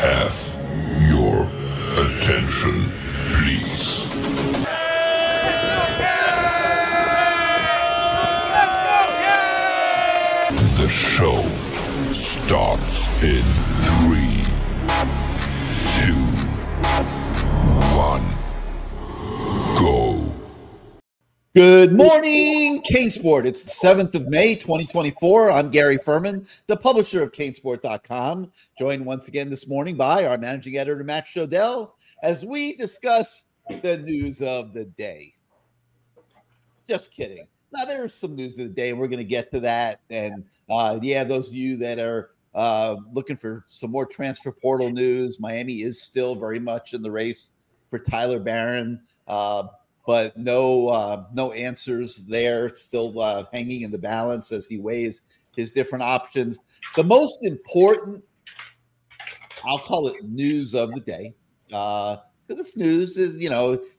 have your attention, please? The show starts in 3, 2, 1, go. Good morning, CaneSport. It's the 7th of May, 2024. I'm Gary Ferman, the publisher of CaneSport.com, joined once again this morning by our managing editor, Matt Shodell, as we discuss the news of the day. Just kidding. Now, there's some news of the day, and we're going to get to that. And yeah, those of you that are looking for some more transfer portal news, Miami is still very much in the race for Tyler Barron. But no answers there. It's still hanging in the balance as he weighs his different options. The most important, I'll call it news of the day, because this news is,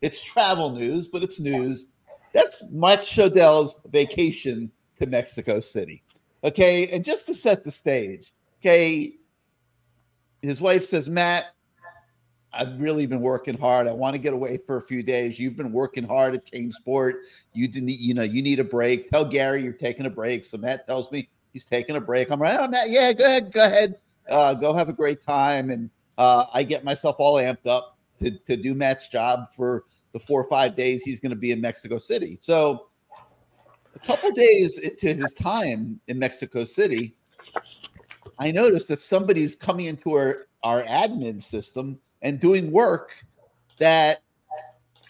it's travel news, but it's news. That's Mike Shodell's vacation to Mexico City. Okay, and just to set the stage, okay, his wife says, Matt, I've really been working hard. I want to get away for a few days. You've been working hard at CaneSport. You need a break. Tell Gary you're taking a break. So Matt tells me he's taking a break. I'm like, oh, Matt, yeah, go ahead. Go have a great time. And I get myself all amped up to do Matt's job for the 4 or 5 days he's going to be in Mexico City. So a couple days into his time in Mexico City, I noticed that somebody's coming into our admin system and doing work that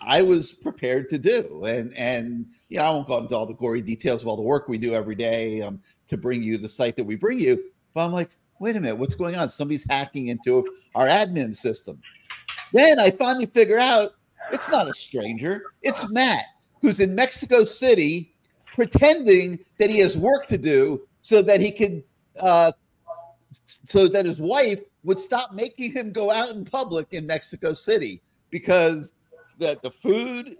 I was prepared to do. And I won't go into all the gory details of all the work we do every day to bring you the site that we bring you. But I'm like, wait a minute, what's going on? Somebody's hacking into our admin system. Then I finally figure out it's not a stranger. It's Matt, who's in Mexico City pretending that he has work to do so that he can so that his wife would stop making him go out in public in Mexico City, because the food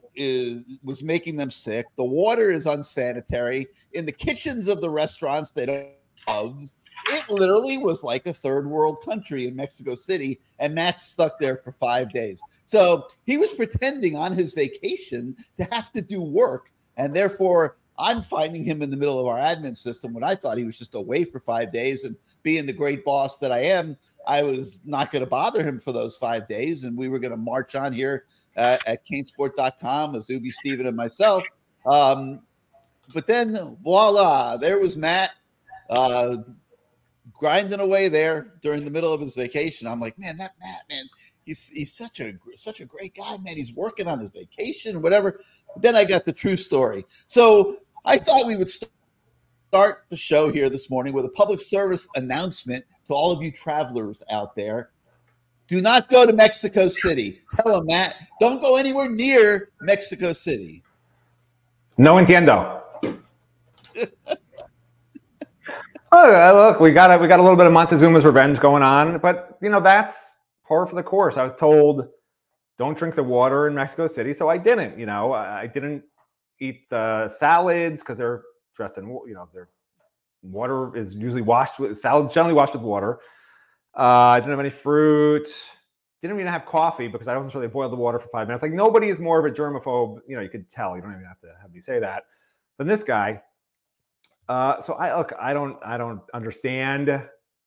was making them sick. The water is unsanitary. In the kitchens of the restaurants they don't love. It literally was like a third world country in Mexico City, and Matt's stuck there for 5 days. So he was pretending on his vacation to have to do work, and therefore I'm finding him in the middle of our admin system when I thought he was just away for 5 days. And being the great boss that I am, I was not going to bother him for those 5 days, and we were going to march on here at CaneSport.com, Azubi, Steven, and myself. But then, voila, there was Matt grinding away there during the middle of his vacation. I'm like, man, that Matt, man, he's such a great guy, man. He's working on his vacation, whatever. But then I got the true story. So I thought we would start the show here this morning with a public service announcement to all of you travelers out there. Do not go to Mexico City. Tell them, Matt, don't go anywhere near Mexico City. No entiendo. Oh, look, we got a little bit of Montezuma's revenge going on, but that's par for the course. I was told don't drink the water in Mexico City, so I didn't. I didn't eat the salads because they're dressed in, their water is usually washed with salad, generally washed with water. I didn't have any fruit. Didn't even have coffee because I wasn't sure they boiled the water for 5 minutes. Like, nobody is more of a germaphobe. You could tell. You don't even have to have me say that. Than this guy. So I don't understand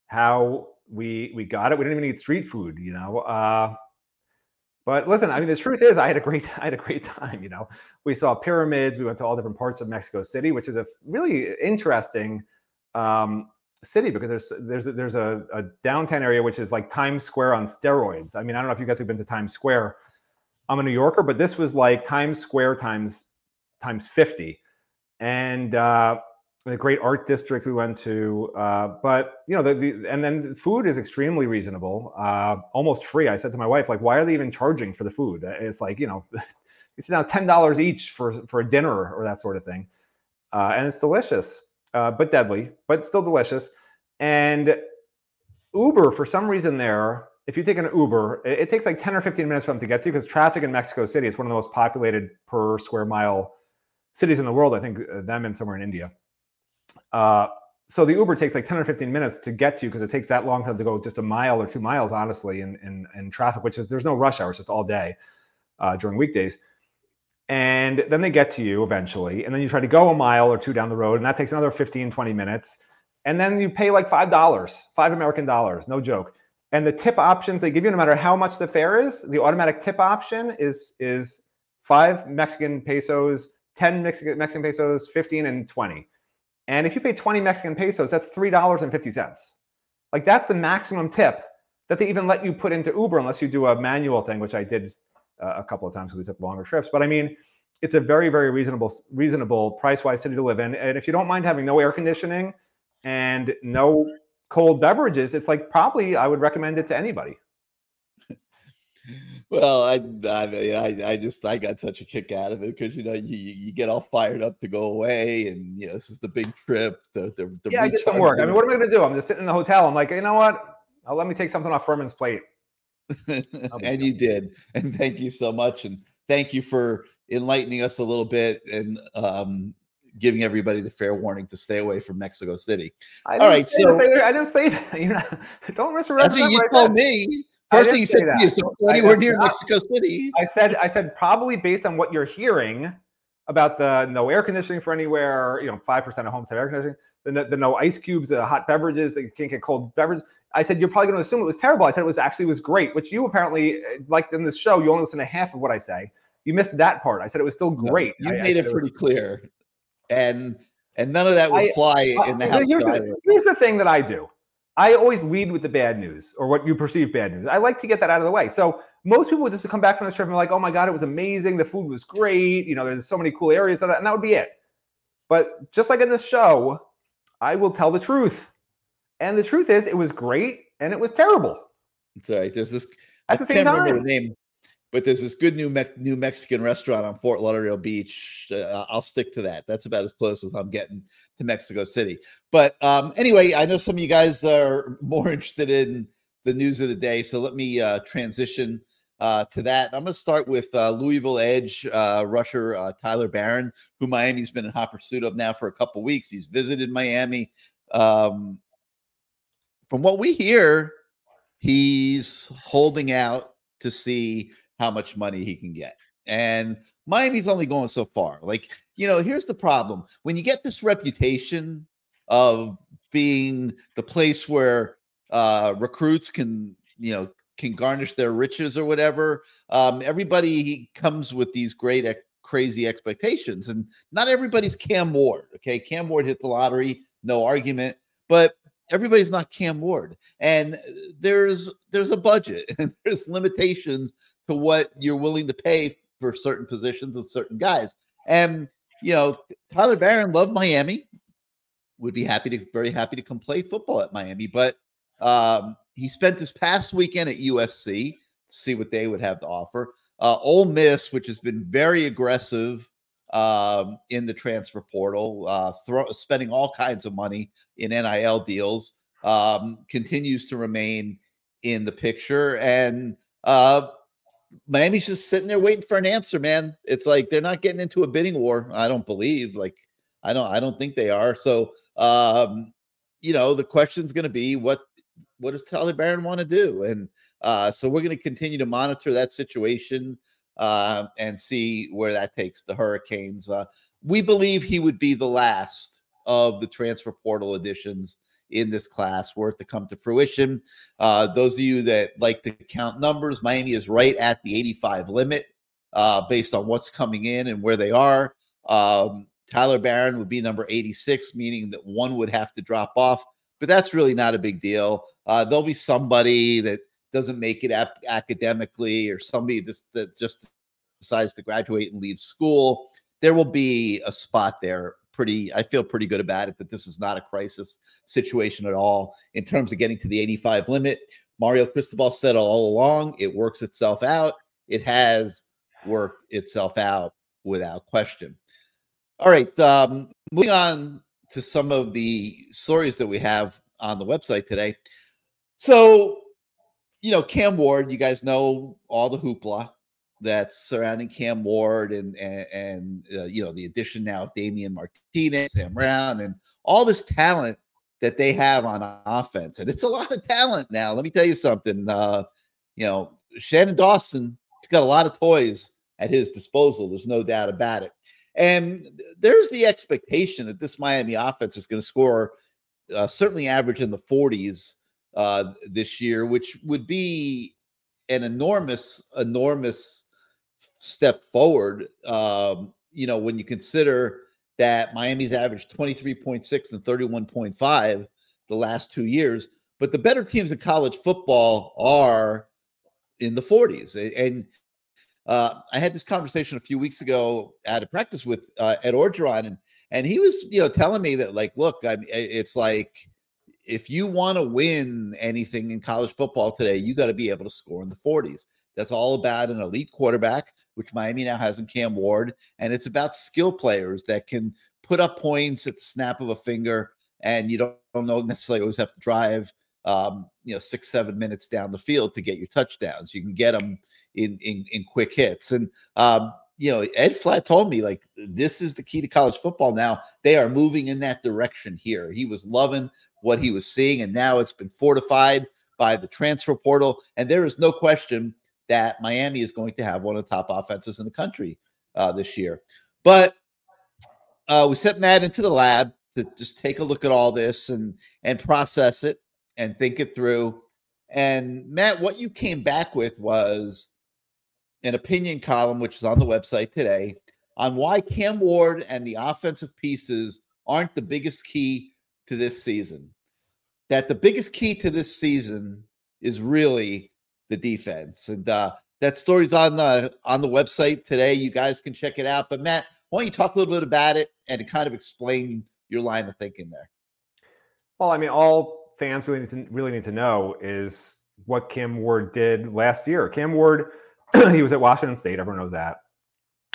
how we got it. We didn't even eat street food. But listen, I mean, the truth is, I had a great time. We saw pyramids. We went to all different parts of Mexico City, which is a really interesting city because there's a downtown area which is like Times Square on steroids. I mean, I don't know if you guys have been to Times Square. I'm a New Yorker, but this was like Times Square times 50, and the great art district we went to. But and then the food is extremely reasonable, almost free. I said to my wife, like, why are they even charging for the food? It's like, it's now $10 each for a dinner or that sort of thing. And it's delicious, but deadly, but still delicious. And Uber, for some reason there, if you take an Uber, it takes like 10 or 15 minutes for them to get to, because traffic in Mexico City is one of the most populated per square mile cities in the world. I think them and somewhere in India. So the Uber takes like 10 or 15 minutes to get to you because it takes that long time to go just a mile or 2 miles, honestly, in traffic, which is there's no rush hour. It's just all day during weekdays. And then they get to you eventually. And then you try to go a mile or 2 down the road. And that takes another 15, 20 minutes. And then you pay like $5, $5 American, no joke. And the tip options they give you, no matter how much the fare is, the automatic tip option is 5 Mexican pesos, 10 Mexican pesos, 15 and 20. And if you pay 20 Mexican pesos, that's $3.50. Like that's the maximum tip that they even let you put into Uber unless you do a manual thing, which I did a couple of times because we took longer trips. But I mean, it's a very, very reasonable price-wise city to live in. And if you don't mind having no air conditioning and no cold beverages, it's like probably I would recommend it to anybody. Well, I got such a kick out of it because you get all fired up to go away, and this is the big trip. I did some work. I mean, what am I going to do? I'm just sitting in the hotel. I'm like, you know what? Let me take something off Ferman's plate. And you did, and thank you so much, and thank you for enlightening us a little bit and giving everybody the fair warning to stay away from Mexico City. All right, so I didn't say that. Don't misrepresent. That's what you told me. First thing you said to me is don't go anywhere near Mexico City. I said probably based on what you're hearing about the no air conditioning for anywhere, 5% of homes have air conditioning, the no ice cubes, the hot beverages, that you can't get cold beverages. I said, you're probably going to assume it was terrible. I said it was great, which you apparently, like in this show, you only listen to half of what I say. You missed that part. I said it was still great. No, you made it pretty clear. And none of that would fly in the house. Here's the thing that I do. I always lead with the bad news or what you perceive bad news. I like to get that out of the way. So most people would just come back from this trip and be like, oh my God, it was amazing. The food was great. There's so many cool areas, and that would be it. But just like in this show, I will tell the truth. And the truth is it was great and it was terrible. It's all right. There's this, I can't remember the name, but there's this good new Mexican restaurant on Fort Lauderdale Beach. I'll stick to that. That's about as close as I'm getting to Mexico City. But anyway, I know some of you guys are more interested in the news of the day. So let me transition to that. I'm going to start with Louisville Edge rusher Tyler Barron, who Miami's been in hot pursuit of now for a couple of weeks. He's visited Miami. From what we hear, he's holding out to see how much money he can get. And Miami's only going so far. Like, here's the problem. When you get this reputation of being the place where recruits can garnish their riches or whatever, everybody comes with these great, crazy expectations. And not everybody's Cam Ward. Okay. Cam Ward hit the lottery, no argument. But everybody's not Cam Ward, and there's a budget and there's limitations to what you're willing to pay for certain positions and certain guys. And Tyler Barron loved Miami, would be very happy to come play football at Miami, but he spent this past weekend at USC to see what they would have to offer. Ole Miss, which has been very aggressive in the transfer portal, spending all kinds of money in NIL deals, continues to remain in the picture. And Miami's just sitting there waiting for an answer, man. It's like they're not getting into a bidding war. I don't believe. I don't think they are. So the question's going to be what does Tyler Barron want to do? And so we're going to continue to monitor that situation and see where that takes the Hurricanes. We believe he would be the last of the transfer portal additions in this class were it to come to fruition. Those of you that like to count numbers, Miami is right at the 85 limit based on what's coming in and where they are. Tyler Barron would be number 86, meaning that one would have to drop off, but that's really not a big deal. There'll be somebody that doesn't make it academically, or somebody that just decides to graduate and leave school. There will be a spot there. I feel pretty good about it, that this is not a crisis situation at all in terms of getting to the 85 limit. Mario Cristobal said all along, it works itself out. It has worked itself out without question. All right, moving on to some of the stories that we have on the website today. So, Cam Ward, you guys know all the hoopla that's surrounding Cam Ward and the addition now of Damian Martinez, Sam Brown, and all this talent that they have on offense, and it's a lot of talent now. Let me tell you something. Shannon Dawson, he's got a lot of toys at his disposal. There's no doubt about it. And there's the expectation that this Miami offense is going to score certainly average in the 40s this year, which would be an enormous step forward. When you consider that Miami's averaged 23.6 and 31.5 the last 2 years, but the better teams in college football are in the 40s. And I had this conversation a few weeks ago at a practice with Ed Orgeron, and he was, telling me that, like, look, it's like, if you want to win anything in college football today, you got to be able to score in the 40s. That's all about an elite quarterback, which Miami now has in Cam Ward, and it's about skill players that can put up points at the snap of a finger, and you don't necessarily always have to drive 6-7 minutes down the field to get your touchdowns. You can get them in quick hits. And Ed Flatt told me, like, this is the key to college football now. They are moving in that direction here. He was loving what he was seeing, and now it's been fortified by the transfer portal. And there is no question that Miami is going to have one of the top offenses in the country this year. But we sent Matt into the lab to just take a look at all this and process it and think it through. And Matt, what you came back with was an opinion column, which is on the website today, on why Cam Ward and the offensive pieces aren't the biggest key to this season. That the biggest key to this season is really the defense. And that story's on the website today. You guys can check it out. But Matt, why don't you talk a little bit about it and kind of explain your line of thinking there? Well, I mean, all fans really need to know is what Cam Ward did last year. Cam Ward, he was at Washington State. Everyone knows that.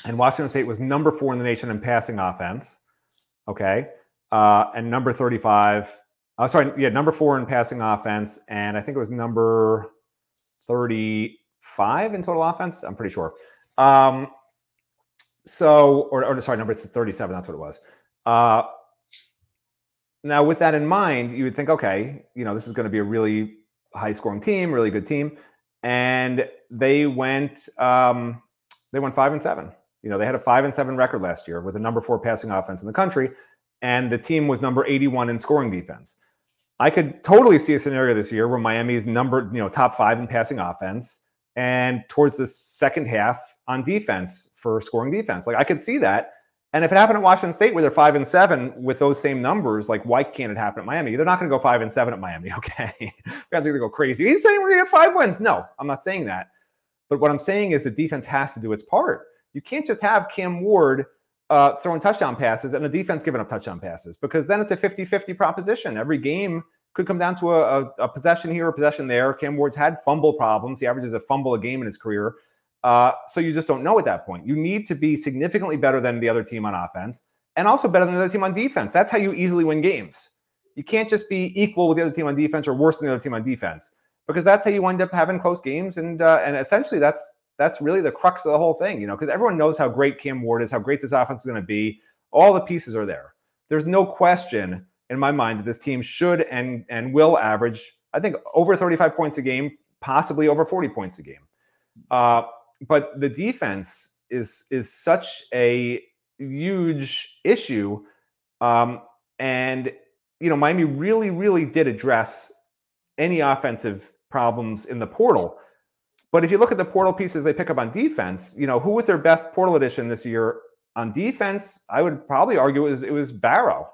And Washington State was number 4 in the nation in passing offense. Okay. And number 4 in passing offense. And I think it was number 35 in total offense. I'm pretty sure. Number 37. That's what it was. Now, with that in mind, you would think, okay, this is going to be a really high-scoring team, really good team, and they went 5-7. They had a 5-7 record last year with a number 4 passing offense in the country, and the team was number 81 in scoring defense. I could totally see a scenario this year where Miami's top 5 in passing offense, and towards the second half on defense for scoring defense. Like, I could see that. And if it happened at Washington State where they're 5-7 with those same numbers, like, why can't it happen at Miami? They're not going to go 5-7 at Miami, okay? We're going to go crazy. He's saying we're going to get 5 wins. No, I'm not saying that. But what I'm saying is the defense has to do its part. You can't just have Cam Ward throwing touchdown passes and the defense giving up touchdown passes, because then it's a 50-50 proposition. Every game could come down to a possession here, a possession there. Cam Ward's had fumble problems. He averages a fumble a game in his career. So you just don't know at that point. You need to be significantly better than the other team on offense and also better than the other team on defense. That's how you easily win games. You can't just be equal with the other team on defense or worse than the other team on defense, because that's how you end up having close games. And essentially that's really the crux of the whole thing, because everyone knows how great Cam Ward is, how great this offense is going to be. All the pieces are there. There's no question in my mind that this team should and will average, I think, over 35 points a game, possibly over 40 points a game. But the defense is such a huge issue. And, Miami really, really did address any offensive problems in the portal. But if you look at the portal pieces they pick up on defense, who was their best portal addition this year on defense? I would probably argue it was Barrow,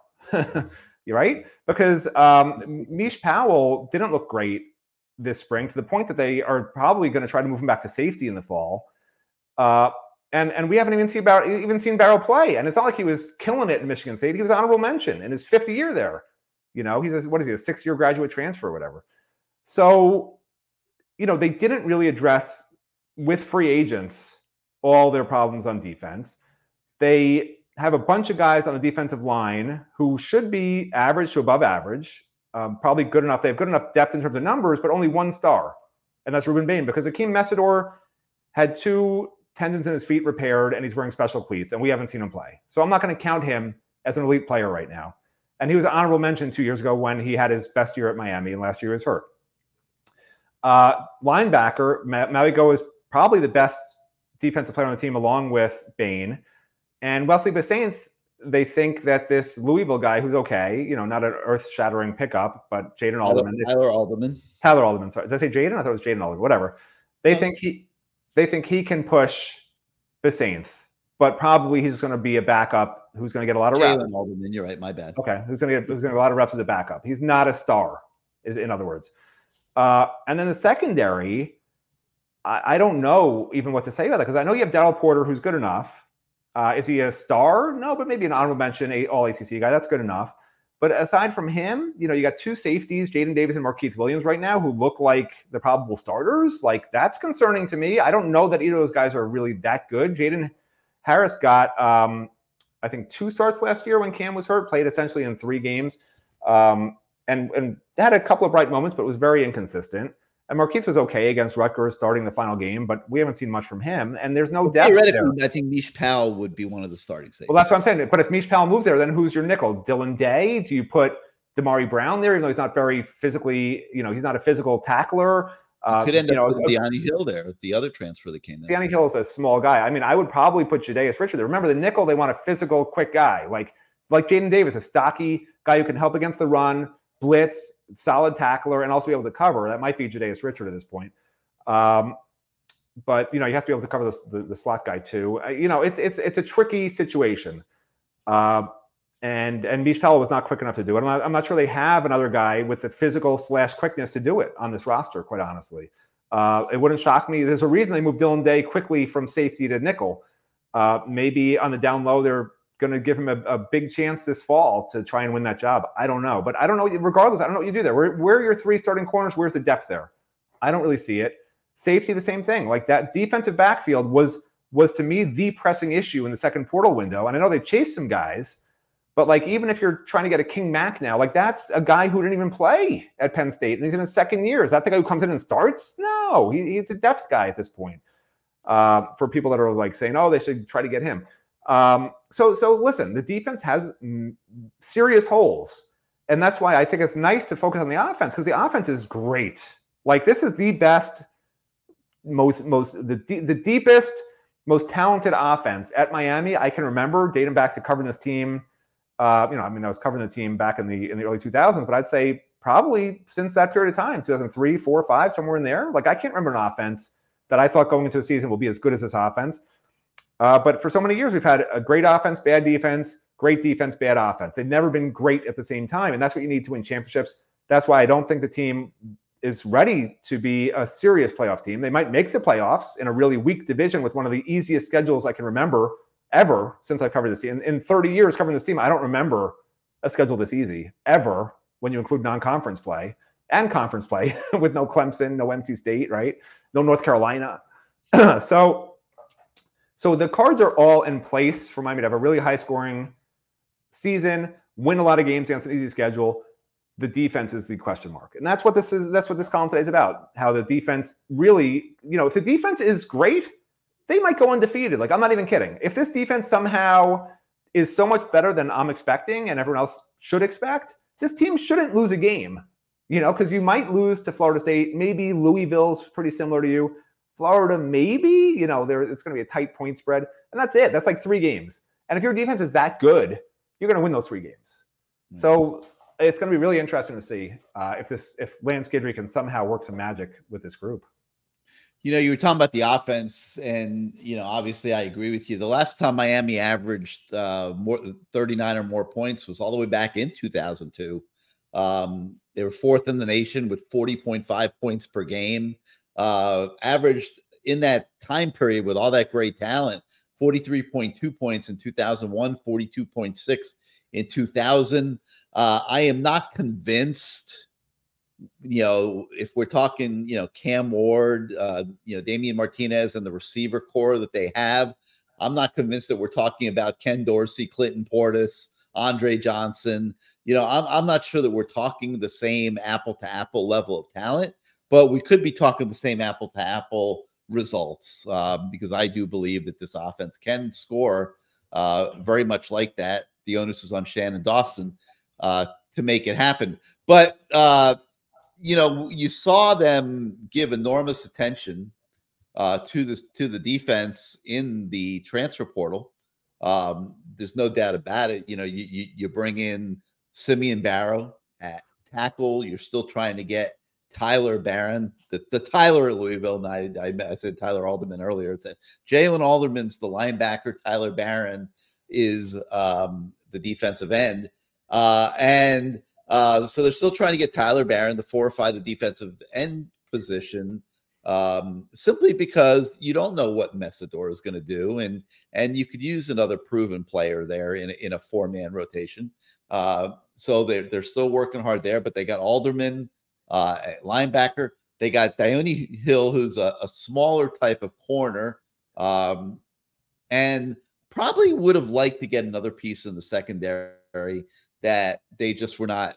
right? Because Mish Powell didn't look great this spring, to the point that they are probably going to try to move him back to safety in the fall. And we haven't even seen Barrow play. And it's not like he was killing it in Michigan State. He was honorable mention in his 5th year there. He's a 6-year graduate transfer or whatever. So, they didn't really address with free agents all their problems on defense. They have a bunch of guys on the defensive line who should be average to above average. Probably good enough. They have good enough depth in terms of numbers, but only 1 star, and that's Ruben Bain, because Akeem Messidor had 2 tendons in his feet repaired, and he's wearing special cleats, and we haven't seen him play. So I'm not going to count him as an elite player right now. And he was an honorable mention 2 years ago when he had his best year at Miami, and last year he was hurt. Linebacker, Maligo is probably the best defensive player on the team along with Bain. And Wesley Bissainth, they think that this Louisville guy who's okay, not an earth-shattering pickup, but Jaden Alderman. Tyler Alderman, sorry. Did I say Jaden? I thought it was Jaden Alderman. Whatever. They think he can push Bissainth, but probably he's going to be a backup who's going to get a lot of reps. Alderman, you're right. My bad. Okay, who's going to get a lot of reps as a backup. He's not a star, in other words. And then the secondary, I don't know even what to say about that, because I know you have Darryl Porter, who's good enough. Is he a star? No, but maybe an honorable mention, all-ACC guy. That's good enough. But aside from him, you got two safeties, Jaden Davis and Markeith Williams right now, who look like the probable starters. Like, that's concerning to me. I don't know that either of those guys are really that good. Jaden Harris got, I think, 2 starts last year when Cam was hurt, played essentially in 3 games, and had a couple of bright moments, but was very inconsistent. And Markeith was okay against Rutgers starting the final game, but we haven't seen much from him. And there's no depth there. I think Mish Powell would be one of the starting safeties. Well, that's what I'm saying. But if Mish Powell moves there, then who's your nickel? Dylan Day? Do you put Damari Brown there, even though he's not very physically, he's not a physical tackler? Could end up with Deani Hill there, the other transfer that came in. Deani Hill is a small guy. I mean, I would probably put Jadaeus Richard there. Remember, the nickel, they want a physical, quick guy. Like Jaden Davis, a stocky guy who can help against the run, blitz, solid tackler, and also be able to cover. That might be Jadaeus Richard at this point. But you have to be able to cover the slot guy too. It's a tricky situation. And Mish Powell was not quick enough to do it. I'm not sure they have another guy with the physical / quickness to do it on this roster, quite honestly. It wouldn't shock me. There's a reason they moved Dylan Day quickly from safety to nickel. Maybe on the down low, they're going to give him a big chance this fall to try and win that job. I don't know. But I don't know. Regardless, I don't know what you do there. Where are your 3 starting corners? Where's the depth there? I don't really see it. Safety, the same thing. Like, that defensive backfield was to me the pressing issue in the second portal window. And I know they chased some guys, but like, even if you're trying to get a King Mack now, like, that's a guy who didn't even play at Penn State and he's in his second year. Is that the guy who comes in and starts? No, he's a depth guy at this point. For people that are like saying, oh, they should try to get him. So listen, the defense has serious holes. And that's why I think it's nice to focus on the offense, because the offense is great. Like, this is the best, the deepest, most talented offense at Miami I can remember, dating back to covering this team. I was covering the team back in the early 2000s, but I'd say probably since that period of time, 2003, 4, 5, somewhere in there. Like, I can't remember an offense that I thought going into a season will be as good as this offense. But for so many years, we've had a great offense, bad defense, great defense, bad offense. They've never been great at the same time, and that's what you need to win championships. That's why I don't think the team is ready to be a serious playoff team. They might make the playoffs in a really weak division with one of the easiest schedules I can remember ever since I've covered this team. In 30 years covering this team, I don't remember a schedule this easy ever, when you include non-conference play and conference play with no Clemson, no NC State, right? No North Carolina. So the cards are all in place for Miami to have a really high-scoring season, win a lot of games against an easy schedule. The defense is the question mark. And that's what this is. That's what this column today is about. How the defense really, if the defense is great, they might go undefeated. Like, I'm not even kidding. If this defense somehow is so much better than I'm expecting and everyone else should expect, this team shouldn't lose a game, because you might lose to Florida State. Maybe Louisville's pretty similar to you. Florida, maybe, it's going to be a tight point spread. And that's it. That's like 3 games. And if your defense is that good, you're going to win those 3 games. Mm-hmm. So it's going to be really interesting to see if Lance Guidry can somehow work some magic with this group. You were talking about the offense, and obviously I agree with you. The last time Miami averaged 39 or more points was all the way back in 2002. They were 4th in the nation with 40.5 points per game. Averaged in that time period with all that great talent, 43.2 points in 2001, 42.6 in 2000. I am not convinced, if we're talking, Cam Ward, Damian Martinez and the receiver core that they have, I'm not convinced that we're talking about Ken Dorsey, Clinton Portis, Andre Johnson. I'm not sure that we're talking the same apple-to-apple level of talent, but we could be talking the same apple-to-apple results, because I do believe that this offense can score very much like that. The onus is on Shannon Dawson. to make it happen. But you saw them give enormous attention to the defense in the transfer portal. There's no doubt about it. You bring in Simeon Barrow at tackle. You're still trying to get Tyler Barron, the Tyler at Louisville. I said Tyler Alderman earlier. It's Jalen Alderman's the linebacker. Tyler Barron is the defensive end. So they're still trying to get Tyler Barron to fortify the defensive end position, simply because you don't know what Messidor is going to do, and you could use another proven player there in a 4-man rotation. So they're still working hard there, but they got Alderman at linebacker. They got Dione Hill, who's a smaller type of corner, and probably would have liked to get another piece in the secondary that they just were not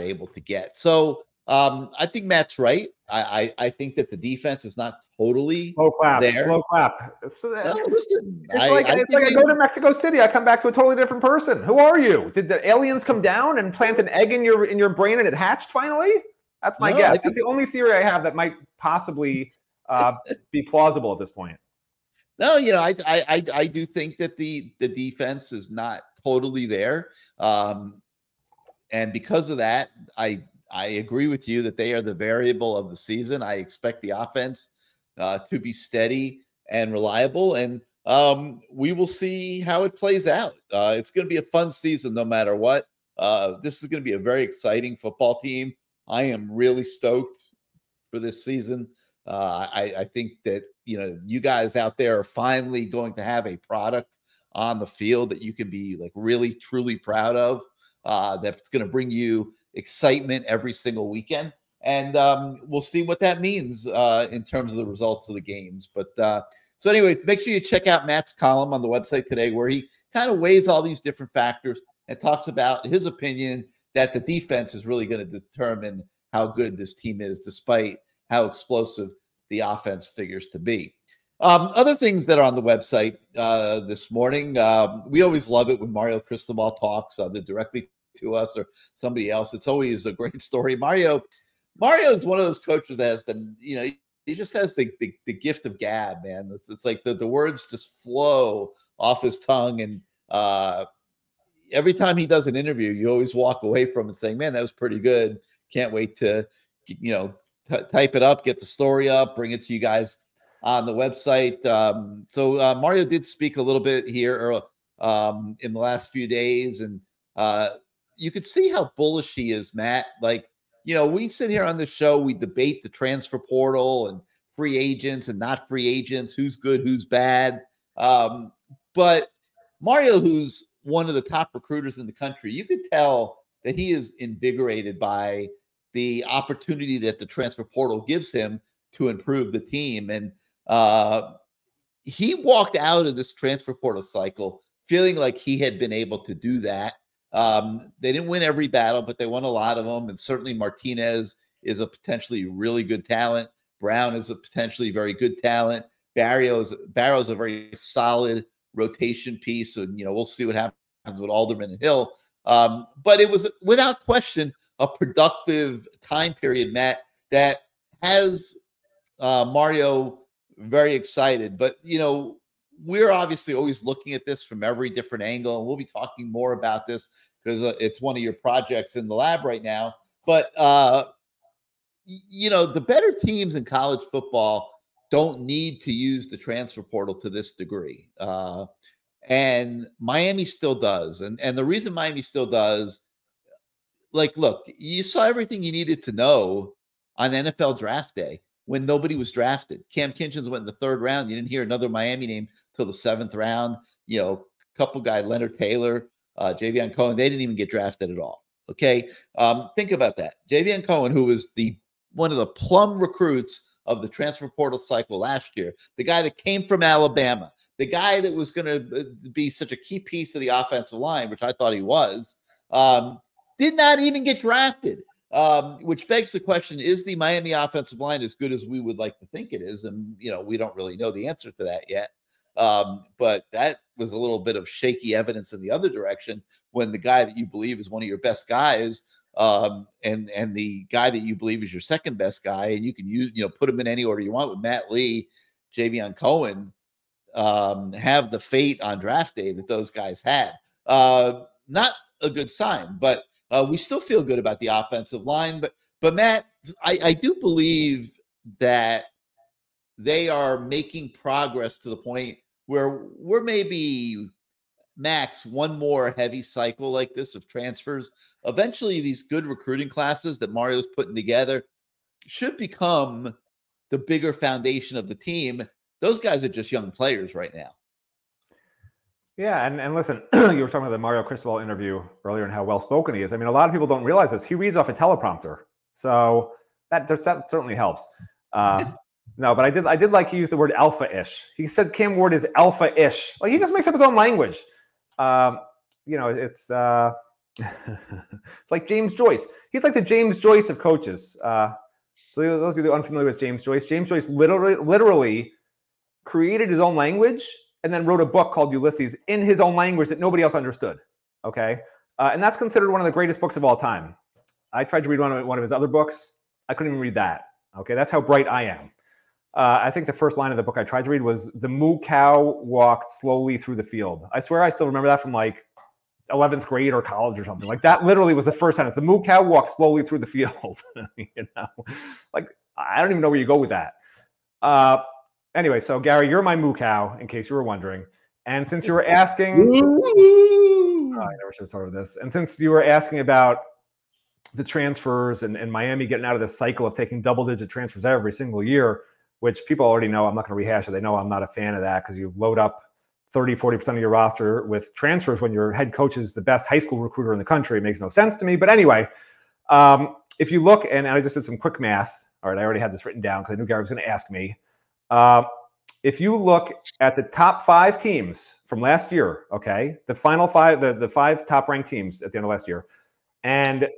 able to get. So I think Matt's right. I think that the defense is not totally there. Slow clap. It's I like I go to Mexico City, I come back to a totally different person. Who are you? Did the aliens come down and plant an egg in your brain and it hatched finally? That's my guess. That's the only theory I have that might possibly be plausible at this point. No, I do think that the defense is not totally there. And because of that, I agree with you that they are the variable of the season. I expect the offense to be steady and reliable, and we will see how it plays out. It's going to be a fun season no matter what. This is going to be a very exciting football team. I am really stoked for this season. I think that you guys out there are finally going to have a product on the field that you can be like really truly proud of. That's going to bring you excitement every single weekend, and we'll see what that means in terms of the results of the games. But so anyway, make sure you check out Matt's column on the website today, where he kind of weighs all these different factors and talks about his opinion that the defense is really going to determine how good this team is, despite how explosive the offense figures to be. Other things that are on the website this morning, we always love it when Mario Cristobal talks either directly to us or somebody else. It's always a great story. Mario is one of those coaches that has he just has the gift of gab, man. It's like the words just flow off his tongue, and every time he does an interview, you always walk away from it saying, man, that was pretty good. Can't wait to type it up, get the story up, bring it to you guys on the website. So Mario did speak a little bit here in the last few days, and you could see how bullish he is, Matt. Like, we sit here on the show, we debate the transfer portal and free agents and not free agents, who's good, who's bad. But Mario, who's one of the top recruiters in the country, you could tell that he is invigorated by the opportunity that the transfer portal gives him to improve the team. And he walked out of this transfer portal cycle feeling like he had been able to do that. They didn't win every battle, but they won a lot of them. And certainly Martinez is a potentially really good talent. Brown is a potentially very good talent. Barrow's a very solid rotation piece. And, we'll see what happens with Alderman and Hill. But it was without question a productive time period, Matt, that has Mario very excited. But, we're obviously always looking at this from every different angle, and we'll be talking more about this because it's one of your projects in the lab right now. But, the better teams in college football don't need to use the transfer portal to this degree. And Miami still does. And the reason Miami still does, like, look, you saw everything you needed to know on NFL draft day when nobody was drafted. Cam Kinchins went in the 3rd round. You didn't hear another Miami name till the 7th round. Couple guy, Leonard Taylor, Javion Cohen, they didn't even get drafted at all. Okay. Think about that. Javion Cohen, who was one of the plum recruits of the transfer portal cycle last year, the guy that came from Alabama, the guy that was going to be such a key piece of the offensive line, which I thought he was, did not even get drafted, which begs the question, is the Miami offensive line as good as we would like to think it is? And, we don't really know the answer to that yet. But that was a little bit of shaky evidence in the other direction when the guy that you believe is one of your best guys, and the guy that you believe is your second best guy, and you can put him in any order you want with Matt Lee, Javion Cohen, have the fate on draft day that those guys had. Not a good sign, but we still feel good about the offensive line. But Matt, I do believe that they are making progress to the point where we're maybe max one more heavy cycle like this of transfers. Eventually, these good recruiting classes that Mario's putting together should become the bigger foundation of the team. Those guys are just young players right now. Yeah, and listen, you were talking about the Mario Cristobal interview earlier and how well-spoken he is. I mean, a lot of people don't realize this. He reads off a teleprompter. So that certainly helps. No, but I did like he used the word alpha-ish. He said Cam Ward is alpha-ish. Like, he just makes up his own language. It's it's like James Joyce. He's like the James Joyce of coaches. For those of you unfamiliar with James Joyce literally created his own language and then wrote a book called Ulysses in his own language that nobody else understood. Okay, and that's considered one of the greatest books of all time. I tried to read one of his other books. I couldn't even read that. Okay, that's how bright I am. I think the first line of the book I tried to read was "The moo cow walked slowly through the field." I swear I still remember that from like 11th grade or college or something. Like, that literally was the first sentence. The moo cow walked slowly through the field. Like, I don't even know where you go with that. Anyway, so Gary, you're my moo cow, in case you were wondering. And since you were asking, I never should have started this. And since you were asking about the transfers and Miami getting out of this cycle of taking double-digit transfers every single year, which people already know, I'm not going to rehash it. They know I'm not a fan of that, because you load up 30, 40% of your roster with transfers when your head coach is the best high school recruiter in the country. It makes no sense to me. But anyway, if you look, and I just did some quick math. All right, I already had this written down because I knew Gary was going to ask me. If you look at the top 5 teams from last year, okay, the final 5, the 5 top-ranked teams at the end of last year, and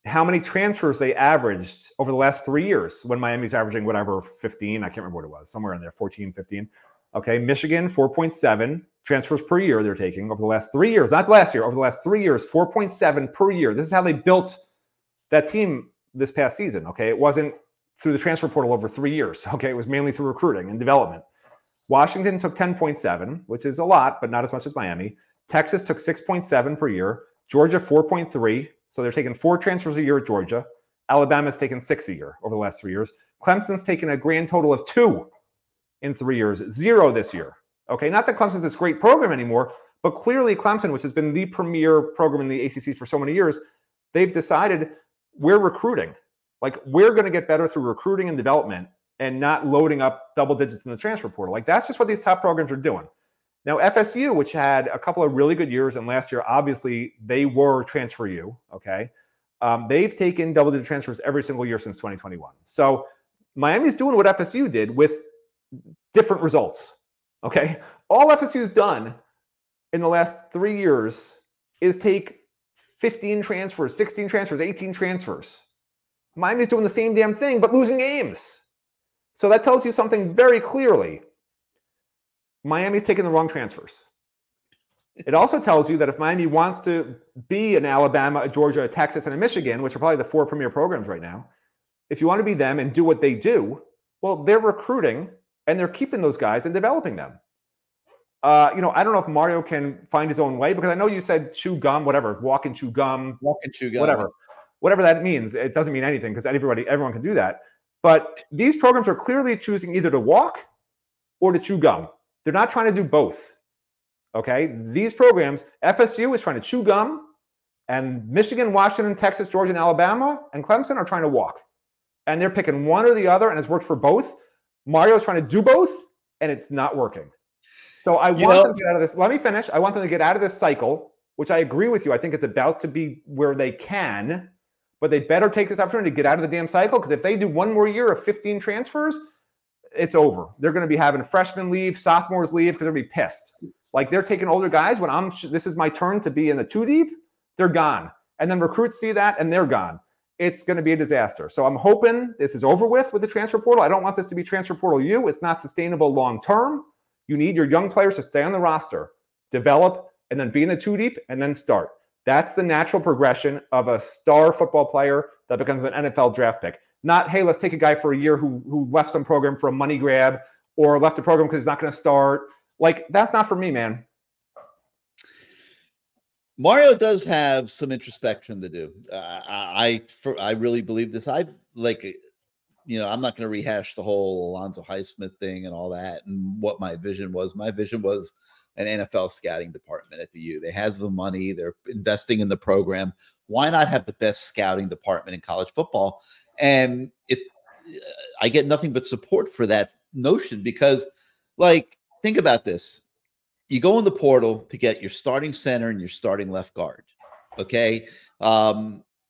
how many transfers they averaged over the last 3 years, when Miami's averaging whatever, 15, I can't remember what it was, somewhere in there, 14, 15. Okay, Michigan, 4.7 transfers per year they're taking over the last 3 years, not last year, over the last 3 years, 4.7 per year. This is how they built that team this past season, okay? It wasn't through the transfer portal over 3 years, okay? It was mainly through recruiting and development. Washington took 10.7, which is a lot, but not as much as Miami. Texas took 6.7 per year. Georgia, 4.3. So they're taking 4 transfers a year at Georgia. Alabama's taken 6 a year over the last 3 years. Clemson's taken a grand total of 2 in 3 years, 0 this year. Okay, not that Clemson's this great program anymore, but clearly Clemson, which has been the premier program in the ACC for so many years, they've decided we're recruiting. Like, we're going to get better through recruiting and development and not loading up double digits in the transfer portal. Like, that's just what these top programs are doing. Now, FSU, which had a couple of really good years, and last year, obviously, they were transfer U, okay? They've taken double-digit transfers every single year since 2021. So Miami's doing what FSU did with different results, okay? All FSU's done in the last 3 years is take 15 transfers, 16 transfers, 18 transfers. Miami's doing the same damn thing, but losing games. So that tells you something very clearly. Miami's taking the wrong transfers. It also tells you that if Miami wants to be an Alabama, a Georgia, a Texas, and a Michigan, which are probably the 4 premier programs right now, if you want to be them and do what they do, well, they're recruiting and they're keeping those guys and developing them. I don't know if Mario can find his own way, because I know you said chew gum, whatever, walk and chew gum, whatever that means. It doesn't mean anything, because everyone can do that. But these programs are clearly choosing either to walk or to chew gum. They're not trying to do both. Okay? These programs, FSU is trying to chew gum, and Michigan, Washington, Texas, Georgia, and Alabama, and Clemson are trying to walk. And they're picking one or the other, and it's worked for both. Mario's trying to do both, and it's not working. So I want them to get out of this. Let me finish. I want them to get out of this cycle, which I agree with you. I think it's about to be where they can, but they better take this opportunity to get out of the damn cycle, because if they do one more year of 15 transfers, it's over. They're going to be having freshmen leave, sophomores leave, because they're going to be pissed. Like, they're taking older guys when this is my turn to be in the 2 deep, they're gone. And then recruits see that and they're gone. It's going to be a disaster. So I'm hoping this is over with the transfer portal. I don't want this to be transfer portal U. It's not sustainable long term. You need your young players to stay on the roster, develop, and then be in the 2 deep and then start. That's the natural progression of a star football player that becomes an NFL draft pick. Not, hey, let's take a guy for a year who left some program for a money grab or left the program because he's not going to start. Like, that's not for me, man. Mario does have some introspection to do. I really believe this. I'm not going to rehash the whole Alonzo Highsmith thing and all that and what my vision was. My vision was an NFL scouting department at the U. They have the money. They're investing in the program. Why not have the best scouting department in college football? And I get nothing but support for that notion because, like, think about this. You go in the portal to get your starting center and your starting left guard. Okay.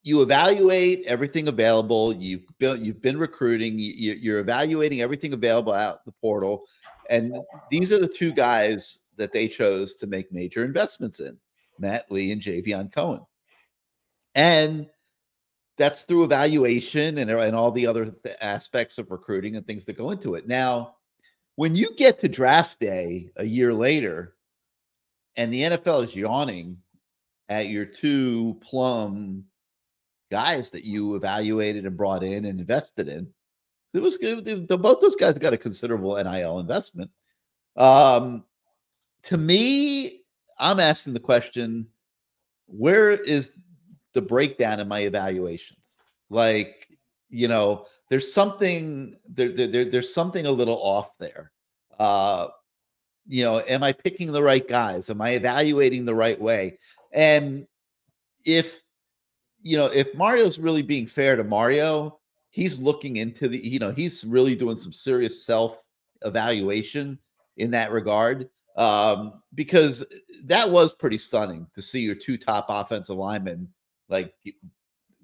You evaluate everything available. You've been recruiting. You're evaluating everything available out the portal. And these are the two guys that they chose to make major investments in, Matt Lee and Javion Cohen. And that's through evaluation and all the other aspects of recruiting and things that go into it. Now, when you get to draft day a year later and the NFL is yawning at your two plum guys that you evaluated and brought in and invested in, it was good. Both those guys got a considerable NIL investment. To me, I'm asking the question, where is the breakdown in my evaluations? Like, there's something there's something a little off there. Am I picking the right guys? Am I evaluating the right way? And if Mario's really being fair to Mario, he's looking into he's really doing some serious self-evaluation in that regard. Because that was pretty stunning to see your two top offensive linemen like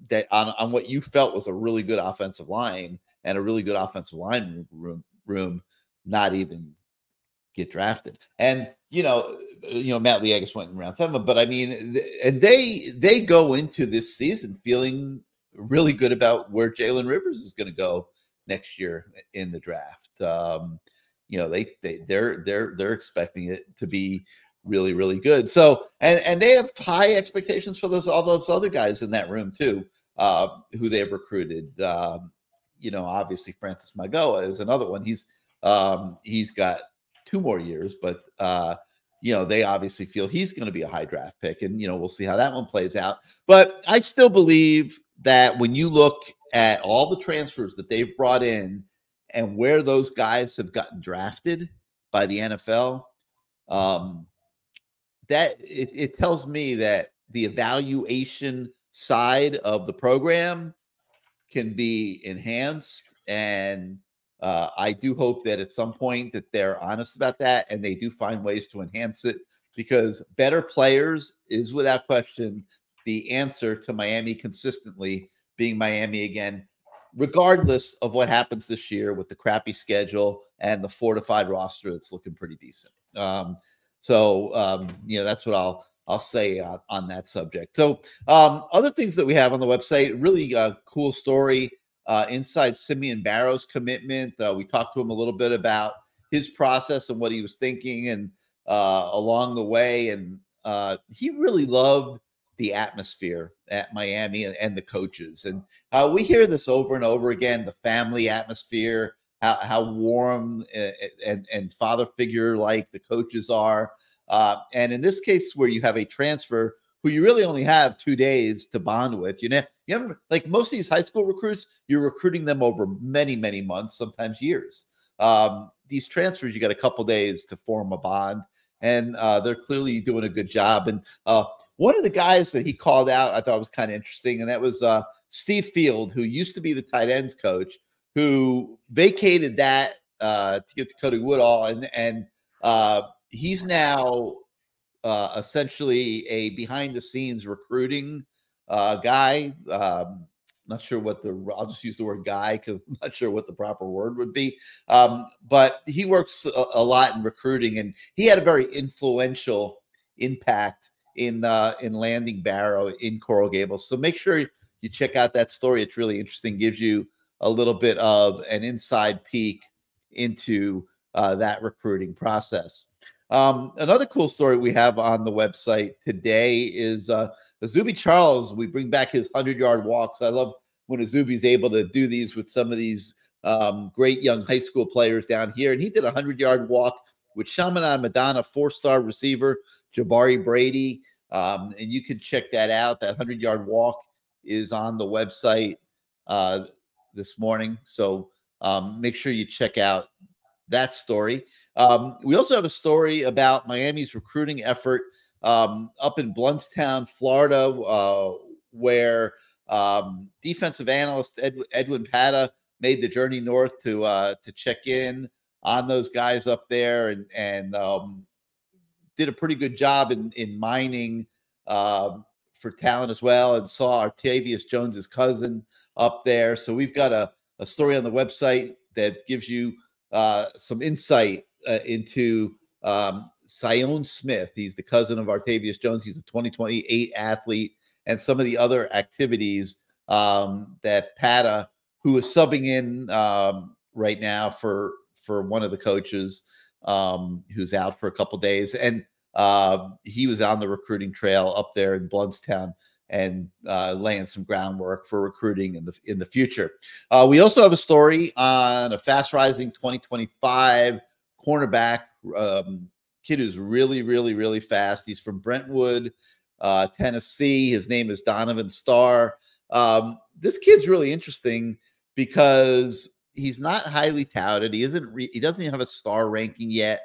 that on what you felt was a really good offensive line and a really good offensive line room not even get drafted. And Matt Lee, I guess, went in round 7, but I mean, and they go into this season feeling really good about where Jalen Rivers is going to go next year in the draft. They're expecting it to be really, really good. So, and they have high expectations for all those other guys in that room too, who they've recruited. Obviously Francis Magoa is another one. He's got 2 more years, but they obviously feel he's going to be a high draft pick, and we'll see how that one plays out. But I still believe that when you look at all the transfers that they've brought in and where those guys have gotten drafted by the NFL, that it tells me that the evaluation side of the program can be enhanced. And I do hope that at some point that they're honest about that and they do find ways to enhance it, because better players is without question the answer to Miami consistently being Miami again, regardless of what happens this year with the crappy schedule and the fortified roster that's looking pretty decent. That's what I'll say on that subject. So other things that we have on the website, really cool story inside Simeon Barrow's commitment. We talked to him a little bit about his process and what he was thinking and along the way. And he really loved the atmosphere at Miami and the coaches. And we hear this over and over again, the family atmosphere, how warm and father figure like the coaches are. And in this case, where you have a transfer who you really only have 2 days to bond with, like most of these high school recruits, you're recruiting them over many, many months, sometimes years. These transfers, you got a couple days to form a bond, and they're clearly doing a good job. And one of the guys that he called out, I thought was kind of interesting, and that was Steve Field, who used to be the tight ends coach, who vacated that to get to Cody Woodall, and he's now essentially a behind-the-scenes recruiting guy. Not sure I'll just use the word guy because I'm not sure what the proper word would be. But he works a lot in recruiting, and he had a very influential impact in landing Barrow in Coral Gables. So make sure you check out that story. It's really interesting. Gives you a little bit of an inside peek into that recruiting process. Another cool story we have on the website today is Azubi Charles. We bring back his 100-yard walks. I love when Azubi's able to do these with some of these great young high school players down here. And he did a 100-yard walk with Chaminade Madonna 4-star receiver Jabari Brady. And you can check that out. That 100-yard walk is on the website this morning. So make sure you check out that story. We also have a story about Miami's recruiting effort up in Blountstown, Florida, where defensive analyst Edwin Pata made the journey north to check in on those guys up there, and did a pretty good job in mining for talent as well, and saw Artavius Jones's cousin up there. So we've got a story on the website that gives you some insight into Sion Smith. He's the cousin of Artavius Jones. He's a 2028 athlete, and some of the other activities that Pata, who is subbing in right now for one of the coaches who's out for a couple days, and he was on the recruiting trail up there in Blountstown and laying some groundwork for recruiting in the future. We also have a story on a fast rising 2025 cornerback kid who's really, really, really fast. He's from Brentwood, Tennessee. His name is Donovan Starr. This kid's really interesting because he's not highly touted. He doesn't even have a star ranking yet.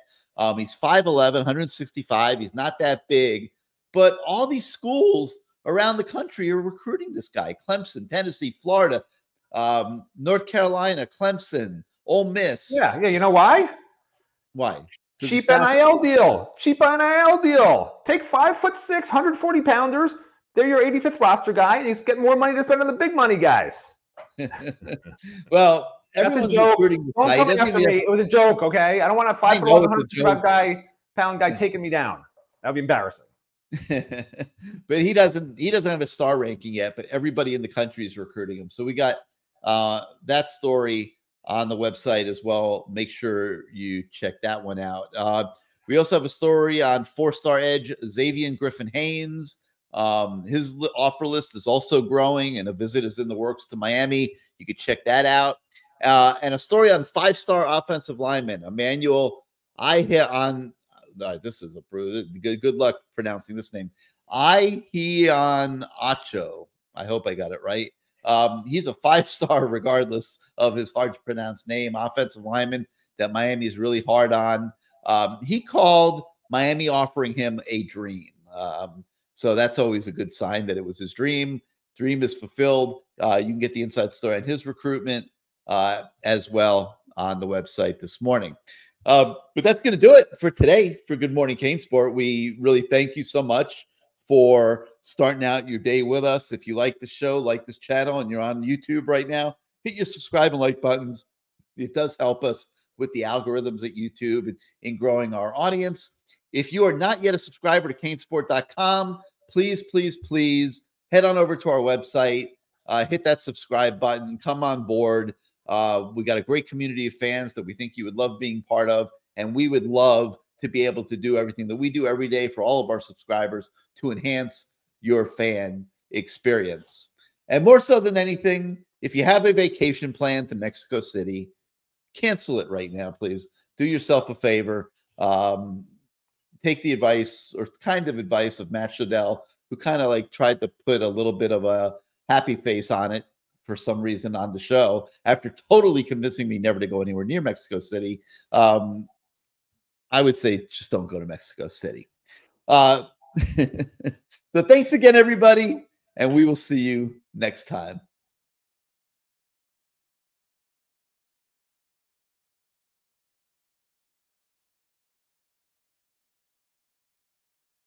He's 5'11", 165. He's not that big, but all these schools around the country are recruiting this guy. Clemson, Tennessee, Florida, North Carolina, Clemson, Ole Miss. Yeah. You know why? Why? Cheap NIL deal. Cheap NIL deal. Take 5'6", 140-pounders. They're your 85th roster guy, and he's getting more money to spend on the big money guys. Well, everyone's recruiting this guy. It was a joke, okay? I don't want a 5'1", 165-pound guy taking me down. That would be embarrassing. But he doesn't have a star ranking yet, but everybody in the country is recruiting him. So we got that story on the website as well. Make sure you check that one out. We also have a story on 4-star edge Xavier Griffin Haynes. His offer list is also growing, and a visit is in the works to Miami. You could check that out. And a story on 5-star offensive lineman Emmanuel this is good luck pronouncing this name. Ihian Acho. I hope I got it right. He's a 5-star regardless of his hard to pronounce name. Offensive lineman that Miami is really hard on. He called Miami offering him a dream. So that's always a good sign that it was his dream. Dream is fulfilled. You can get the inside story on his recruitment as well on the website this morning. But that's going to do it for today for Good Morning CaneSport. We really thank you so much for starting out your day with us. If you like the show, like this channel, and you're on YouTube right now, hit your subscribe and like buttons. It does help us with the algorithms at YouTube and in growing our audience. If you are not yet a subscriber to CaneSport.com, please head on over to our website, hit that subscribe button, come on board. We got a great community of fans that we think you would love being part of, and we would love to be able to do everything that we do every day for all of our subscribers to enhance your fan experience. And more so than anything, if you have a vacation plan to Mexico City, cancel it right now, please. Do yourself a favor. Take the advice, or kind of advice, of Matt Shodell, who kind of like tried to put a little bit of a happy face on it for some reason on the show after totally convincing me never to go anywhere near Mexico City. I would say just don't go to Mexico City. So thanks again, everybody, and we will see you next time.